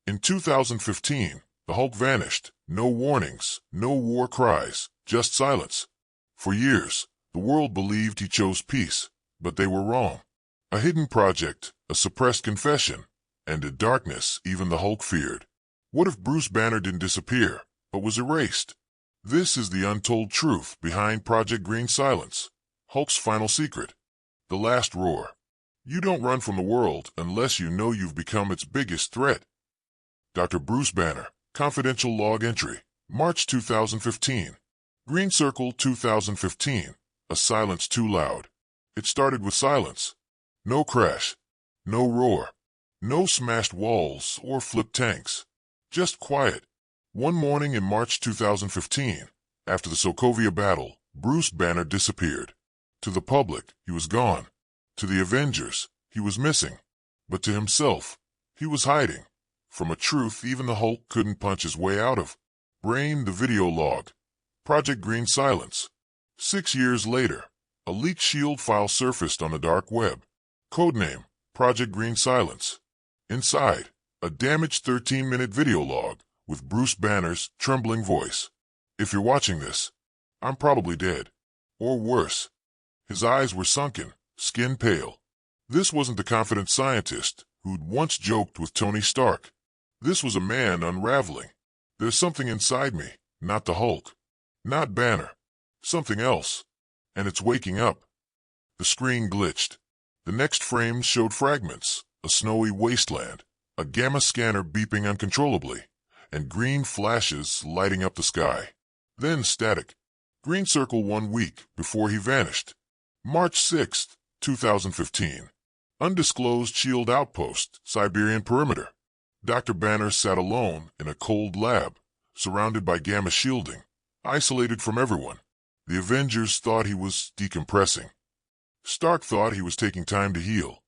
In 2015, the Hulk vanished. No warnings, no war cries, just silence. For years, the world believed he chose peace, but they were wrong. A hidden project, a suppressed confession, and a darkness even the Hulk feared. What if Bruce Banner didn't disappear, but was erased? This is the untold truth behind Project Green Silence, Hulk's final secret. The last roar. You don't run from the world unless you know you've become its biggest threat. Dr. Bruce Banner, confidential log entry, March 2015. Green Circle 2015, a silence too loud. It started with silence. No crash, no roar, no smashed walls or flipped tanks. Just quiet. One morning in March 2015, after the Sokovia battle, Bruce Banner disappeared. To the public, he was gone. To the Avengers, he was missing. But to himself, he was hiding. From a truth even the Hulk couldn't punch his way out of. Brain the video log. Project Green Silence. 6 years later, a leaked SHIELD file surfaced on the dark web. Codename, Project Green Silence. Inside, a damaged 13-minute video log with Bruce Banner's trembling voice. If you're watching this, I'm probably dead. Or worse. His eyes were sunken, skin pale. This wasn't the confident scientist who'd once joked with Tony Stark. This was a man unraveling. There's something inside me, not the Hulk. Not Banner. Something else. And it's waking up. The screen glitched. The next frame showed fragments, a snowy wasteland, a gamma scanner beeping uncontrollably, and green flashes lighting up the sky. Then static. Green Circle 1 week before he vanished. March 6, 2015. Undisclosed SHIELD outpost, Siberian perimeter. Dr. Banner sat alone in a cold lab, surrounded by gamma shielding, isolated from everyone. The Avengers thought he was decompressing. Stark thought he was taking time to heal.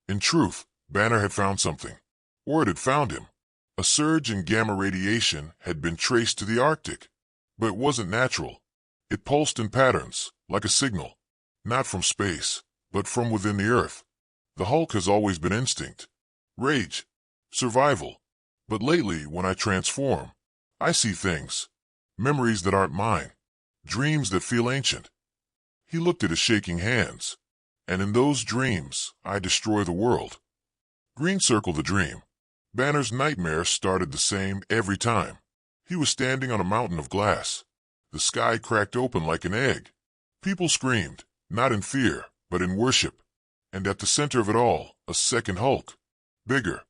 In truth, Banner had found something. Or it had found him. A surge in gamma radiation had been traced to the Arctic. But it wasn't natural. It pulsed in patterns, like a signal. Not from space, but from within the Earth. The Hulk has always been instinct. Rage. Survival. But lately, when I transform, I see things. Memories that aren't mine. Dreams that feel ancient. He looked at his shaking hands. And in those dreams, I destroy the world. Green Circle the dream. Banner's nightmare started the same every time. He was standing on a mountain of glass. The sky cracked open like an egg. People screamed, not in fear, but in worship. And at the center of it all, a second Hulk. Bigger.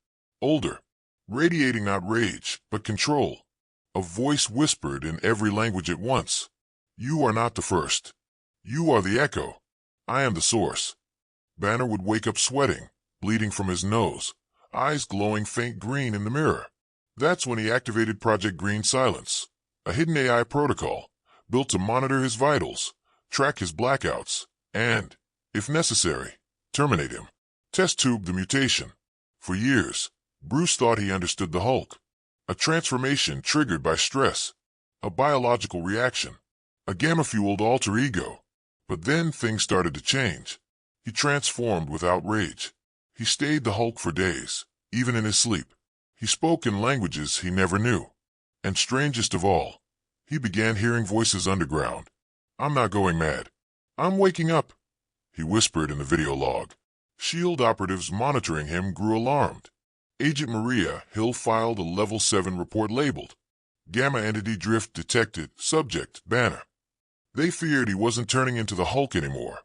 Older. Radiating not rage, but control. A voice whispered in every language at once. You are not the first. You are the echo. I am the source. Banner would wake up sweating, bleeding from his nose, eyes glowing faint green in the mirror. That's when he activated Project Green Silence, a hidden AI protocol built to monitor his vitals, track his blackouts, and, if necessary, terminate him. Test tube the mutation. For years, Bruce thought he understood the Hulk. A transformation triggered by stress. A biological reaction. A gamma-fueled alter ego. But then things started to change. He transformed without rage. He stayed the Hulk for days, even in his sleep. He spoke in languages he never knew. And strangest of all, he began hearing voices underground. I'm not going mad. I'm waking up, he whispered in the video log. SHIELD operatives monitoring him grew alarmed. Agent Maria Hill filed a Level 7 report labeled, Gamma Entity Drift Detected, Subject, Banner. They feared he wasn't turning into the Hulk anymore.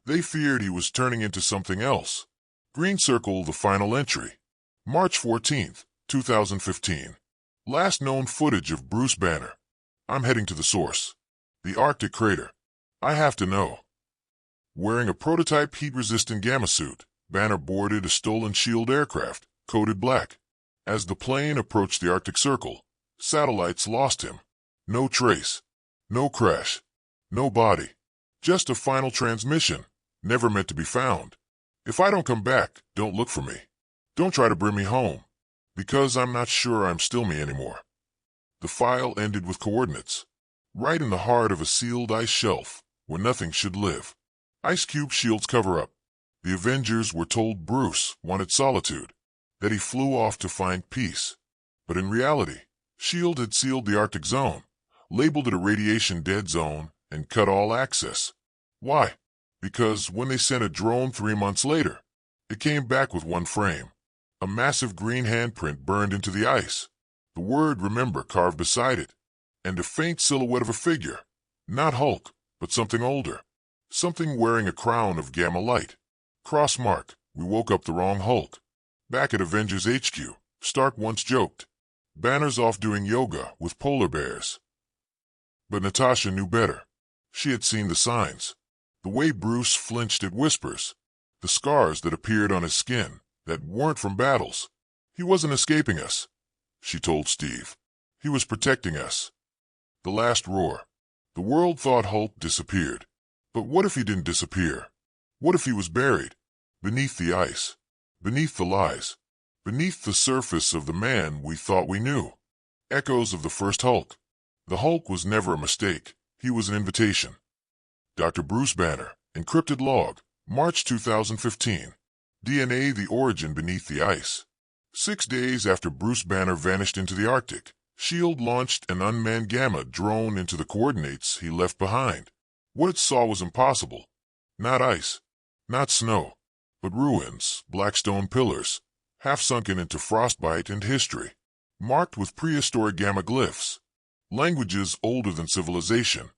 They feared he was turning into something else. Green Circle, the final entry. March 14, 2015. Last known footage of Bruce Banner. I'm heading to the source. The Arctic crater. I have to know. Wearing a prototype heat-resistant gamma suit, Banner boarded a stolen SHIELD aircraft, coated black. As the plane approached the Arctic Circle, satellites lost him. No trace. No crash. No body. Just a final transmission, never meant to be found. If I don't come back, don't look for me. Don't try to bring me home, because I'm not sure I'm still me anymore. The file ended with coordinates. Right in the heart of a sealed ice shelf, where nothing should live. Ice Cube SHIELD's cover-up. The Avengers were told Bruce wanted solitude, that he flew off to find peace. But in reality, S.H.I.E.L.D. had sealed the Arctic zone, labeled it a radiation dead zone, and cut all access. Why? Because when they sent a drone 3 months later, it came back with one frame. A massive green handprint burned into the ice. The word "Remember" carved beside it, and a faint silhouette of a figure. Not Hulk, but something older. Something wearing a crown of gamma light. Crossmark, we woke up the wrong Hulk. Back at Avengers HQ, Stark once joked, Banner's off doing yoga with polar bears. But Natasha knew better. She had seen the signs. The way Bruce flinched at whispers. The scars that appeared on his skin that weren't from battles. He wasn't escaping us, she told Steve. He was protecting us. The last roar. The world thought Hulk disappeared. But what if he didn't disappear? What if he was buried? Beneath the ice. Beneath the lies. Beneath the surface of the man we thought we knew. Echoes of the first Hulk. The Hulk was never a mistake. He was an invitation. Dr. Bruce Banner, encrypted log, March 2015. DNA: the origin beneath the ice. 6 days after Bruce Banner vanished into the Arctic, S.H.I.E.L.D. launched an unmanned Gamma drone into the coordinates he left behind. What it saw was impossible. Not ice, not snow, but ruins, black stone pillars, half sunken into frostbite and history, marked with prehistoric Gamma glyphs. Languages older than civilization.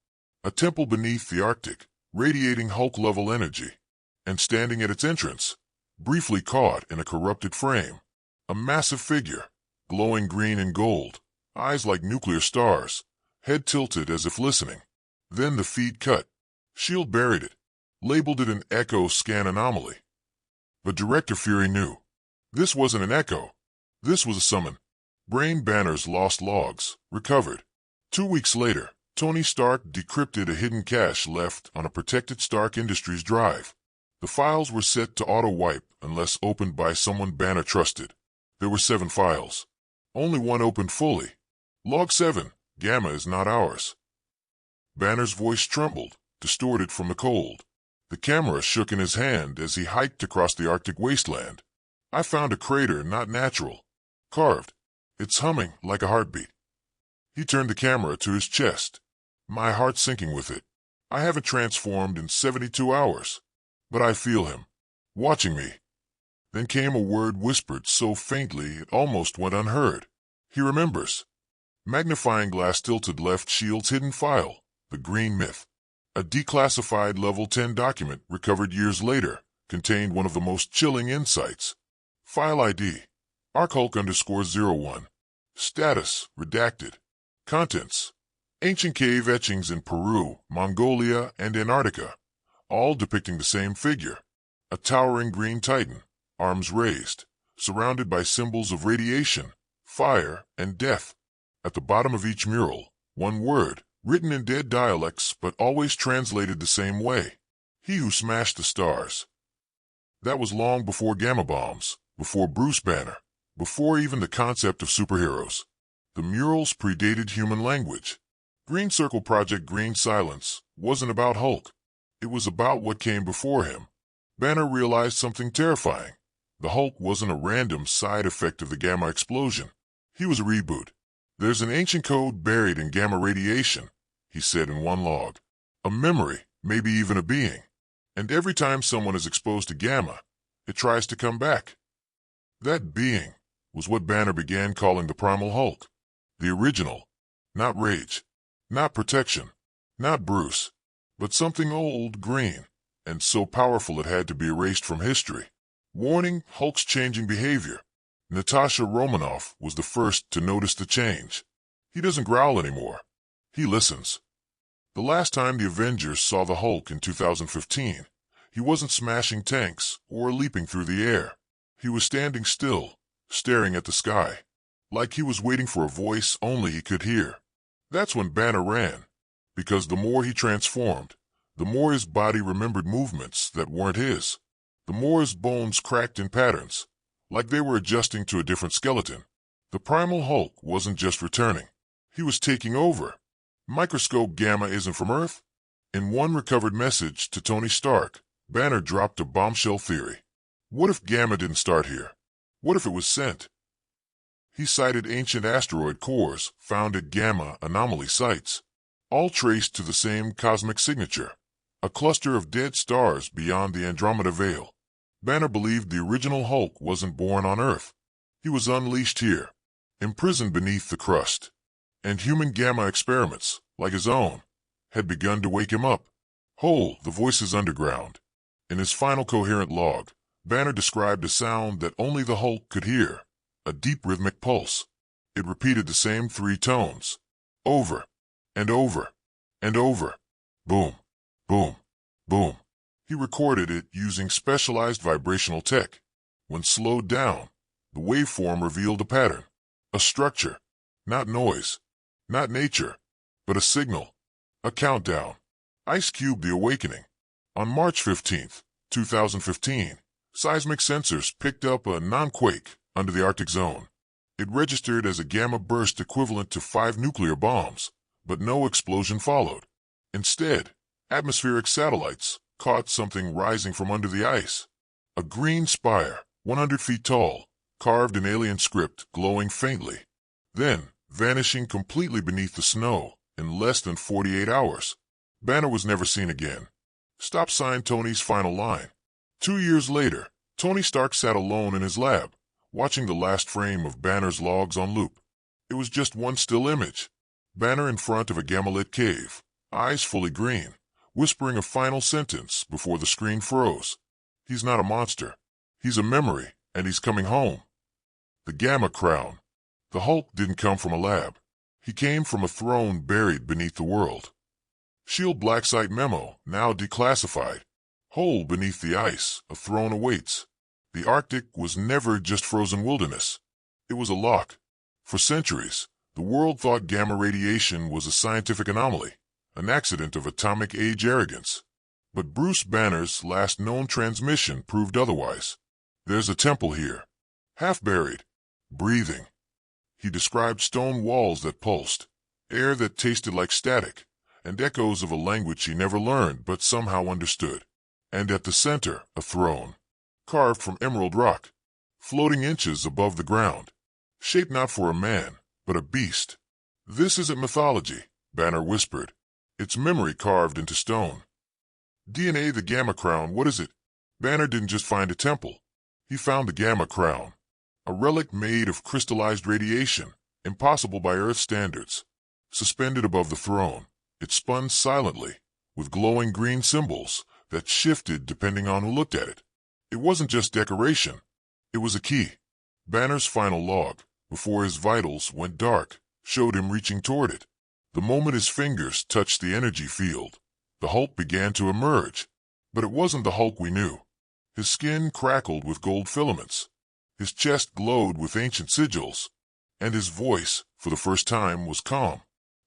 A temple beneath the Arctic, radiating Hulk-level energy. And standing at its entrance, briefly caught in a corrupted frame, a massive figure, glowing green and gold, eyes like nuclear stars, head tilted as if listening. Then the feed cut. S.H.I.E.L.D. buried it, labeled it an echo scan anomaly. But Director Fury knew. This wasn't an echo. This was a summon. Brain Banner's lost logs, recovered. 2 weeks later, Tony Stark decrypted a hidden cache left on a protected Stark Industries drive. The files were set to auto-wipe unless opened by someone Banner trusted. There were 7 files. Only one opened fully. Log 7, Gamma is not ours. Banner's voice trembled, distorted from the cold. The camera shook in his hand as he hiked across the Arctic wasteland. I found a crater not natural. Carved. It's humming like a heartbeat. He turned the camera to his chest. My heart sinking with it. I haven't transformed in 72 hours. But I feel him. Watching me. Then came a word whispered so faintly it almost went unheard. He remembers. Magnifying glass tilted left S.H.I.E.L.D.'s hidden file, the Green Myth. A declassified Level 10 document recovered years later contained one of the most chilling insights. File ID, ArcHulk_01. Status, redacted. Contents, ancient cave etchings in Peru, Mongolia, and Antarctica, all depicting the same figure. A towering green titan, arms raised, surrounded by symbols of radiation, fire, and death. At the bottom of each mural, one word, written in dead dialects but always translated the same way. He who smashed the stars. That was long before gamma bombs, before Bruce Banner, before even the concept of superheroes. The murals predated human language. Green Circle Project Green Silence wasn't about Hulk. It was about what came before him. Banner realized something terrifying. The Hulk wasn't a random side effect of the gamma explosion. He was a reboot. There's an ancient code buried in gamma radiation, he said in one log. A memory, maybe even a being. And every time someone is exposed to gamma, it tries to come back. That being was what Banner began calling the Primal Hulk. The original. Not rage. Not protection. Not Bruce. But something old, green, and so powerful it had to be erased from history. Warning, Hulk's changing behavior. Natasha Romanoff was the first to notice the change. He doesn't growl anymore. He listens. The last time the Avengers saw the Hulk in 2015, he wasn't smashing tanks or leaping through the air. He was standing still, staring at the sky, like he was waiting for a voice only he could hear. That's when Banner ran, because the more he transformed, the more his body remembered movements that weren't his. The more his bones cracked in patterns, like they were adjusting to a different skeleton. The Primal Hulk wasn't just returning. He was taking over. Microscope Gamma isn't from Earth? In one recovered message to Tony Stark, Banner dropped a bombshell theory. What if Gamma didn't start here? What if it was sent? He cited ancient asteroid cores found at gamma anomaly sites, all traced to the same cosmic signature, a cluster of dead stars beyond the Andromeda Veil. Banner believed the original Hulk wasn't born on Earth. He was unleashed here, imprisoned beneath the crust. And human gamma experiments, like his own, had begun to wake him up. Hole, the voices underground. In his final coherent log, Banner described a sound that only the Hulk could hear, a deep rhythmic pulse. It repeated the same 3 tones, over, and over, and over. Boom, boom, boom. He recorded it using specialized vibrational tech. When slowed down, the waveform revealed a pattern, a structure, not noise, not nature, but a signal, a countdown. Ice Cube: The Awakening. On March 15, 2015, seismic sensors picked up a non-quake under the Arctic zone. It registered as a gamma burst equivalent to 5 nuclear bombs, but no explosion followed. Instead, atmospheric satellites caught something rising from under the ice. A green spire, 100 feet tall, carved in alien script, glowing faintly. Then, vanishing completely beneath the snow in less than 48 hours. Banner was never seen again. Stop sign Tony's final line. 2 years later, Tony Stark sat alone in his lab, watching the last frame of Banner's logs on loop. It was just one still image. Banner in front of a gamma-lit cave, eyes fully green, whispering a final sentence before the screen froze. He's not a monster. He's a memory, and he's coming home. The Gamma Crown. The Hulk didn't come from a lab. He came from a throne buried beneath the world. Shield Black Site memo, now declassified. Hole beneath the ice, a throne awaits. The Arctic was never just frozen wilderness. It was a lock. For centuries, the world thought gamma radiation was a scientific anomaly, an accident of atomic age arrogance. But Bruce Banner's last known transmission proved otherwise. There's a temple here, half buried, breathing. He described stone walls that pulsed, air that tasted like static, and echoes of a language he never learned but somehow understood. And at the center, a throne, carved from emerald rock, floating inches above the ground, shaped not for a man, but a beast. This isn't mythology, Banner whispered. It's memory carved into stone. DNA, the Gamma Crown, what is it? Banner didn't just find a temple. He found the Gamma Crown, a relic made of crystallized radiation, impossible by Earth standards. Suspended above the throne, it spun silently, with glowing green symbols that shifted depending on who looked at it. It wasn't just decoration. It was a key. Banner's final log, before his vitals went dark, showed him reaching toward it. The moment his fingers touched the energy field, the Hulk began to emerge. But it wasn't the Hulk we knew. His skin crackled with gold filaments. His chest glowed with ancient sigils. And his voice, for the first time, was calm.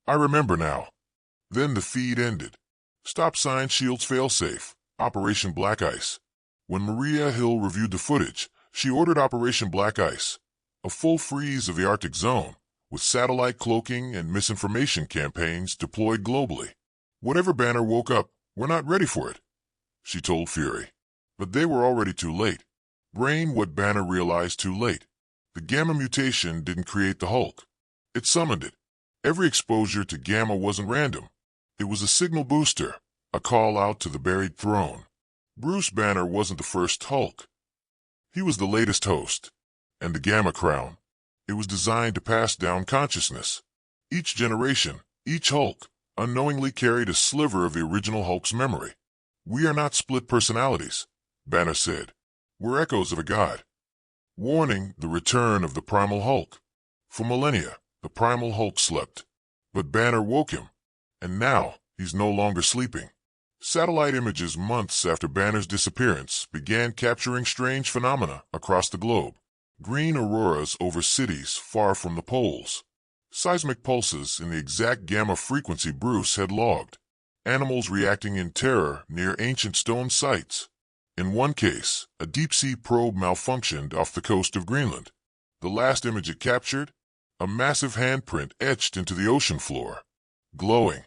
I remember now. Then the feed ended. Stop sign Shields failsafe, Operation Black Ice. When Maria Hill reviewed the footage, she ordered Operation Black Ice, a full freeze of the Arctic zone, with satellite cloaking and misinformation campaigns deployed globally. Whatever Banner woke up, we're not ready for it, she told Fury. But they were already too late. Brain, what Banner realized too late. The gamma mutation didn't create the Hulk. It summoned it. Every exposure to gamma wasn't random. It was a signal booster, a call out to the buried throne. Bruce Banner wasn't the first Hulk. He was the latest host. And the Gamma Crown. It was designed to pass down consciousness. Each generation, each Hulk, unknowingly carried a sliver of the original Hulk's memory. We are not split personalities, Banner said. We're echoes of a god. Warning, the return of the Primal Hulk. For millennia, the Primal Hulk slept. But Banner woke him. And now, he's no longer sleeping. Satellite images months after Banner's disappearance began capturing strange phenomena across the globe. Green auroras over cities far from the poles. Seismic pulses in the exact gamma frequency Bruce had logged. Animals reacting in terror near ancient stone sites. In one case, a deep-sea probe malfunctioned off the coast of Greenland. The last image it captured? A massive handprint etched into the ocean floor. Glowing.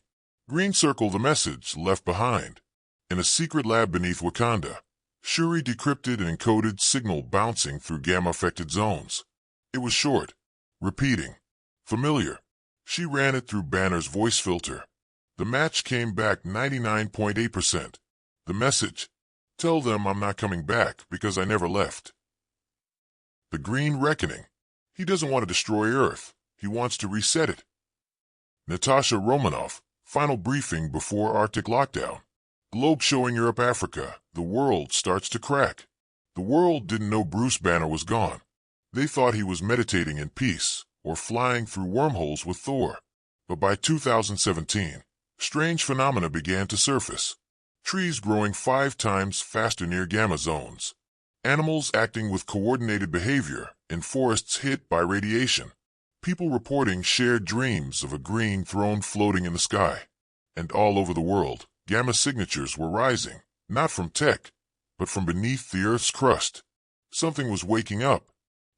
Green circled the message left behind. In a secret lab beneath Wakanda, Shuri decrypted and encoded signal bouncing through gamma-affected zones. It was short. repeating. Familiar. She ran it through Banner's voice filter. The match came back 99.8%. The message: tell them I'm not coming back because I never left. The Green Reckoning. He doesn't want to destroy Earth. He wants to reset it. Natasha Romanoff. Final briefing before Arctic lockdown. Globe showing Europe, Africa. The world starts to crack. The world didn't know Bruce Banner was gone. They thought he was meditating in peace or flying through wormholes with Thor. But by 2017, strange phenomena began to surface. Trees growing 5 times faster near gamma zones. Animals acting with coordinated behavior in forests hit by radiation. People reporting shared dreams of a green throne floating in the sky. And all over the world, gamma signatures were rising, not from tech, but from beneath the Earth's crust. Something was waking up.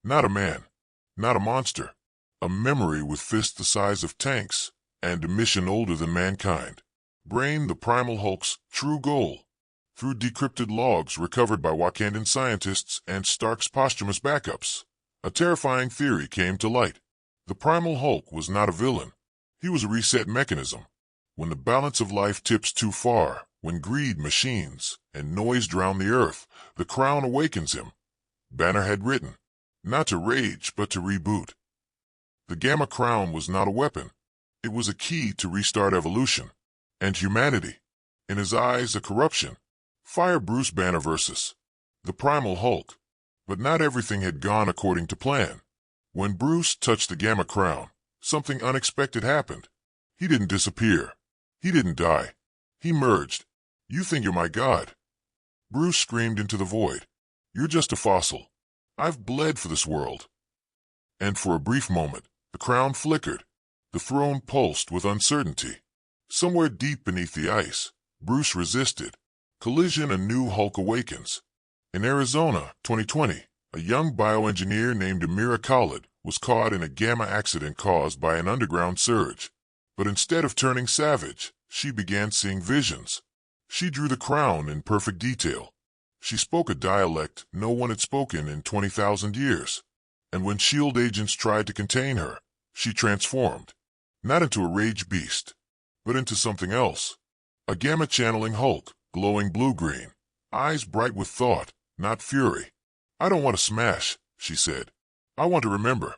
Not a man, not a monster. A memory with fists the size of tanks and a mission older than mankind. Brain the Primal Hulk's true goal. Through decrypted logs recovered by Wakandan scientists and Stark's posthumous backups, a terrifying theory came to light. The Primal Hulk was not a villain. He was a reset mechanism. When the balance of life tips too far, when greed, machines, and noise drown the Earth, the Crown awakens him. Banner had written, not to rage, but to reboot. The Gamma Crown was not a weapon. It was a key to restart evolution and humanity. In his eyes, a corruption. Fire Bruce Banner versus the Primal Hulk. But not everything had gone according to plan. When Bruce touched the Gamma Crown, something unexpected happened. He didn't disappear. He didn't die. He merged. You think you're my god? Bruce screamed into the void. You're just a fossil. I've bled for this world. And for a brief moment, the crown flickered. The throne pulsed with uncertainty. Somewhere deep beneath the ice, Bruce resisted. Collision, a new Hulk awakens. In Arizona, 2020, a young bioengineer named Amira Khalid was caught in a gamma accident caused by an underground surge. But instead of turning savage, she began seeing visions. She drew the crown in perfect detail. She spoke a dialect no one had spoken in 20,000 years. And when SHIELD agents tried to contain her, she transformed. Not into a rage beast, but into something else. A gamma-channeling Hulk, glowing blue-green, eyes bright with thought, not fury. I don't want to smash, she said. I want to remember.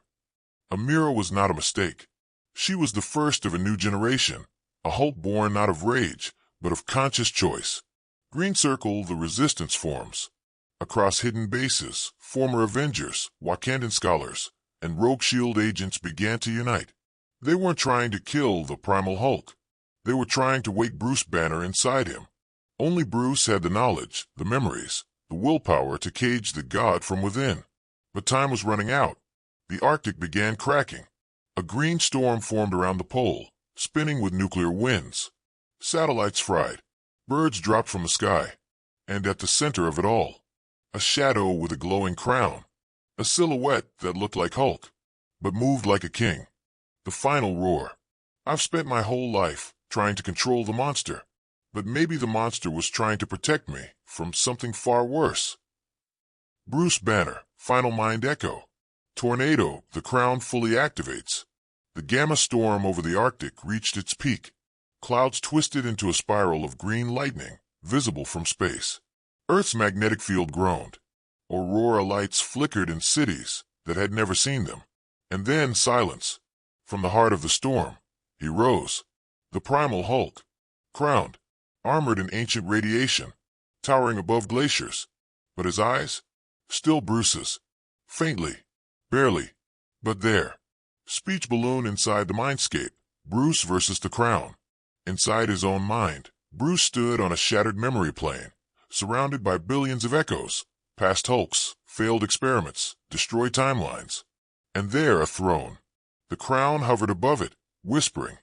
Amira was not a mistake. She was the first of a new generation, a Hulk born not of rage, but of conscious choice. Green Circle, the resistance forms. Across hidden bases, former Avengers, Wakandan scholars, and rogue SHIELD agents began to unite. They weren't trying to kill the Primal Hulk. They were trying to wake Bruce Banner inside him. Only Bruce had the knowledge, the memories, the willpower to cage the god from within. But time was running out. The Arctic began cracking. A green storm formed around the pole, spinning with nuclear winds. Satellites fried. Birds dropped from the sky. And at the center of it all, a shadow with a glowing crown. A silhouette that looked like Hulk, but moved like a king. The final roar. I've spent my whole life trying to control the monster, but maybe the monster was trying to protect me from something far worse. Bruce Banner, final mind echo. Tornado, the crown fully activates. The gamma storm over the Arctic reached its peak. Clouds twisted into a spiral of green lightning, visible from space. Earth's magnetic field groaned. Aurora lights flickered in cities that had never seen them. And then silence. From the heart of the storm, he rose. The Primal Hulk, crowned, armored in ancient radiation, towering above glaciers. But his eyes? Still Bruce's. Faintly. Barely. But there. Speech balloon inside the mindscape. Bruce versus the crown. Inside his own mind, Bruce stood on a shattered memory plane, surrounded by billions of echoes, past Hulks, failed experiments, destroyed timelines. And there a throne. The crown hovered above it, whispering,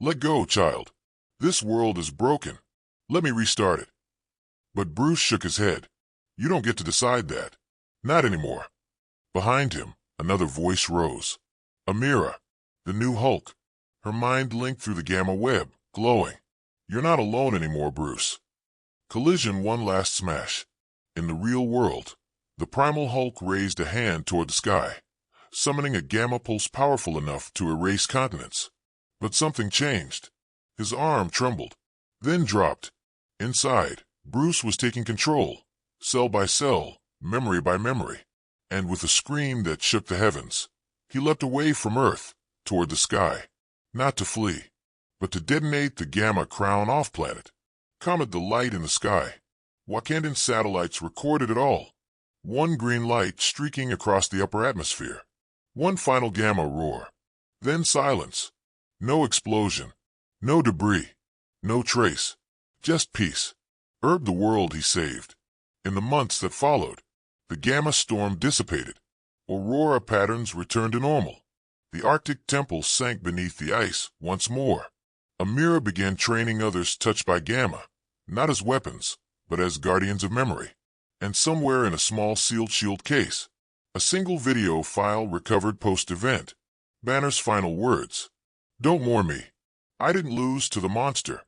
"Let go, child. This world is broken. Let me restart it." But Bruce shook his head. You don't get to decide that. Not anymore. Behind him, another voice rose. Amira, the new Hulk. Her mind linked through the gamma web, glowing. You're not alone anymore, Bruce. Collision, one last smash. In the real world, the Primal Hulk raised a hand toward the sky. summoning a gamma pulse powerful enough to erase continents. But something changed. His arm trembled, then dropped. Inside, Bruce was taking control, cell by cell, memory by memory. And with a scream that shook the heavens, he leapt away from Earth, toward the sky. Not to flee, but to detonate the Gamma Crown off-planet. Comet the light in the sky. Wakandan satellites recorded it all. One green light streaking across the upper atmosphere. One final gamma roar. Then silence. No explosion. No debris. No trace. Just peace. The world he saved. In the months that followed, the gamma storm dissipated. Aurora patterns returned to normal. The Arctic temple sank beneath the ice once more. Amira began training others touched by gamma, not as weapons, but as guardians of memory. And somewhere in a small sealed shield case, a single video file recovered post-event. Banner's final words. Don't mourn me. I didn't lose to the monster.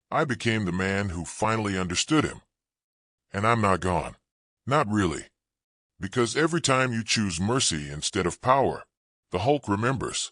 I became the man who finally understood him. And I'm not gone. Not really. Because every time you choose mercy instead of power, the Hulk remembers.